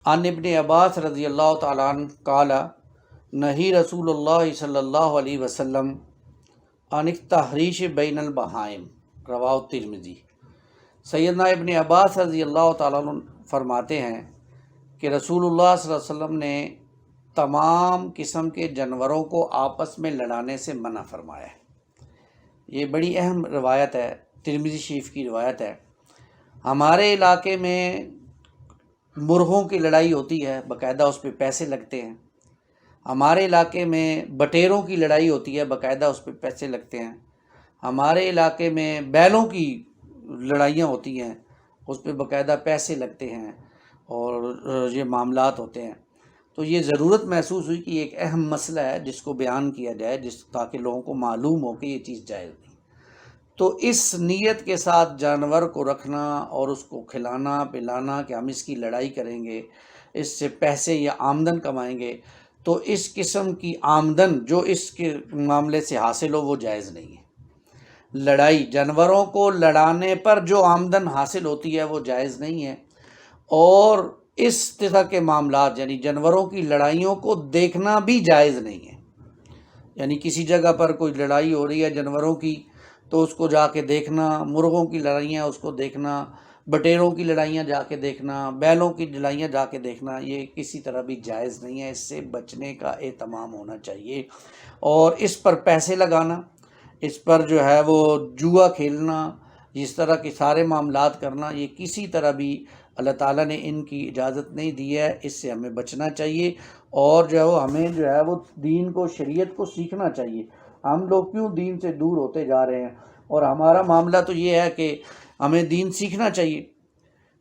عن ابن عباس رضی اللہ تعالیٰ عنہ قال نہی رسول اللہ صلی اللہ علیہ وسلم عن التحریش بین البہائم رواہ الترمذی۔ سیدنا ابن عباس رضی اللہ تعالیٰ عنہ فرماتے ہیں کہ رسول اللہ صلی اللہ علیہ وسلم نے تمام قسم کے جانوروں کو آپس میں لڑانے سے منع فرمایا ہے۔ یہ بڑی اہم روایت ہے، ترمذی شریف کی روایت ہے۔ ہمارے علاقے میں مرغوں کی لڑائی ہوتی ہے، باقاعدہ اس پہ پیسے لگتے ہیں۔ ہمارے علاقے میں بٹیروں کی لڑائی ہوتی ہے، باقاعدہ اس پہ پیسے لگتے ہیں۔ ہمارے علاقے میں بیلوں کی لڑائیاں ہوتی ہیں، اس پہ باقاعدہ پیسے لگتے ہیں اور یہ معاملات ہوتے ہیں۔ تو یہ ضرورت محسوس ہوئی کہ یہ ایک اہم مسئلہ ہے جس کو بیان کیا جائے، تاکہ لوگوں کو معلوم ہو کہ یہ چیز جائز نہیں۔ تو اس نیت کے ساتھ جانور کو رکھنا اور اس کو کھلانا پلانا کہ ہم اس کی لڑائی کریں گے، اس سے پیسے یا آمدن کمائیں گے، تو اس قسم کی آمدن جو اس کے معاملے سے حاصل ہو وہ جائز نہیں ہے۔ لڑائی، جانوروں کو لڑانے پر جو آمدن حاصل ہوتی ہے وہ جائز نہیں ہے، اور اس طرح کے معاملات یعنی جانوروں کی لڑائیوں کو دیکھنا بھی جائز نہیں ہے۔ یعنی کسی جگہ پر کوئی لڑائی ہو رہی ہے جانوروں کی تو اس کو جا کے دیکھنا، مرغوں کی لڑائیاں اس کو دیکھنا، بٹیروں کی لڑائیاں جا کے دیکھنا، بیلوں کی لڑائیاں جا کے دیکھنا، یہ کسی طرح بھی جائز نہیں ہے۔ اس سے بچنے کا اہتمام ہونا چاہیے، اور اس پر پیسے لگانا، اس پر جو ہے وہ جوا کھیلنا، اس طرح کے سارے معاملات کرنا، یہ کسی طرح بھی اللہ تعالیٰ نے ان کی اجازت نہیں دی ہے۔ اس سے ہمیں بچنا چاہیے، اور جو ہے وہ ہمیں جو ہے وہ دین کو، شریعت کو سیکھنا چاہیے۔ ہم لوگ کیوں دین سے دور ہوتے جا رہے ہیں، اور ہمارا معاملہ تو یہ ہے کہ ہمیں دین سیکھنا چاہیے۔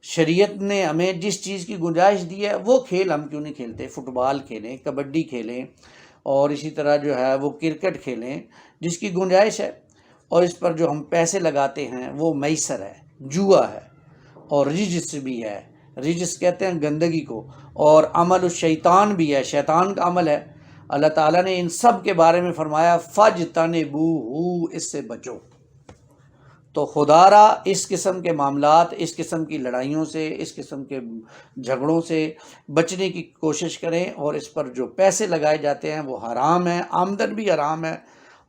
شریعت نے ہمیں جس چیز کی گنجائش دی ہے وہ کھیل ہم کیوں نہیں کھیلتے؟ فٹ بال کھیلیں، کبڈی کھیلیں، اور اسی طرح جو ہے وہ کرکٹ کھیلیں جس کی گنجائش ہے، اور اس پر جو ہم پیسے لگاتے ہیں وہ میسر ہے، جوا ہے، اور رجس بھی ہے۔ رجس کہتے ہیں گندگی کو، اور عمل الشیطان بھی ہے، شیطان کا عمل ہے۔ اللہ تعالیٰ نے ان سب کے بارے میں فرمایا فَاجْتَنِبُوهُ، اس سے بچو۔ تو خدا را اس قسم کے معاملات، اس قسم کی لڑائیوں سے، اس قسم کے جھگڑوں سے بچنے کی کوشش کریں، اور اس پر جو پیسے لگائے جاتے ہیں وہ حرام ہیں، آمدن بھی حرام ہے،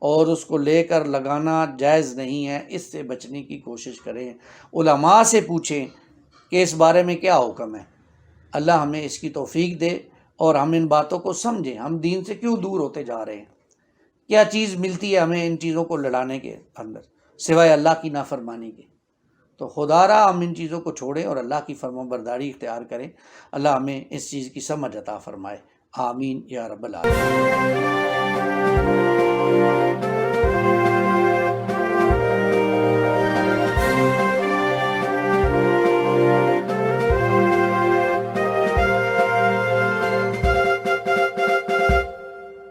اور اس کو لے کر لگانا جائز نہیں ہے۔ اس سے بچنے کی کوشش کریں، علماء سے پوچھیں کہ اس بارے میں کیا حکم ہے۔ اللہ ہمیں اس کی توفیق دے اور ہم ان باتوں کو سمجھیں، ہم دین سے کیوں دور ہوتے جا رہے ہیں، کیا چیز ملتی ہے ہمیں ان چیزوں کو لڑانے کے اندر سوائے اللہ کی نافرمانی کے۔ تو خدا را ہم ان چیزوں کو چھوڑیں اور اللہ کی فرما برداری اختیار کریں۔ اللہ ہمیں اس چیز کی سمجھ عطا فرمائے، آمین یا رب العالمین۔